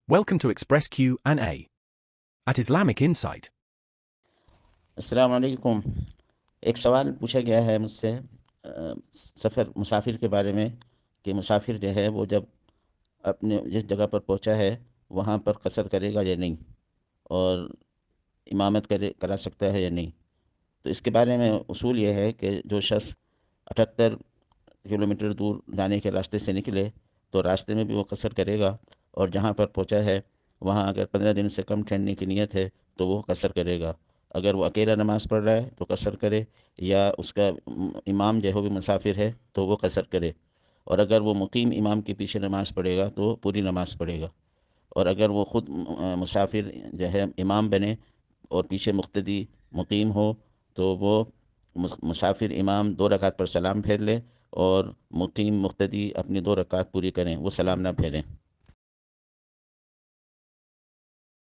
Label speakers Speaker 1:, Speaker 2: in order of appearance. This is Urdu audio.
Speaker 1: Welcome to Express Q&A at Islamic Insight.
Speaker 2: السلام علیکم۔ ایک سوال پوچھا گیا ہے مجھ سے مسافر کے بارے میں کہ مسافر جو ہے وہ جب اپنے جس جگہ پر پہنچا ہے وہاں پر قصر کرے گا یا نہیں، اور امامت کرا سکتا ہے یا نہیں۔ تو اس کے بارے میں اصول یہ ہے کہ جو شخص 78 کلومیٹر دور جانے کے راستے سے نکلے تو راستے میں بھی وہ قصر کرے گا، اور جہاں پر پہنچا ہے وہاں اگر 15 دن سے کم ٹھہرنے کی نیت ہے تو وہ قصر کرے گا۔ اگر وہ اکیلا نماز پڑھ رہا ہے تو قصر کرے، یا اس کا امام جو ہے وہ بھی مسافر ہے تو وہ قصر کرے، اور اگر وہ مقیم امام کے پیچھے نماز پڑھے گا تو پوری نماز پڑھے گا۔ اور اگر وہ خود مسافر جو ہے امام بنے اور پیچھے مقتدی مقیم ہو تو وہ مسافر امام 2 رکعت پر سلام پھیر لے، اور مقیم مقتدی اپنی 2 رکعت پوری کریں، وہ سلام نہ پھیریں۔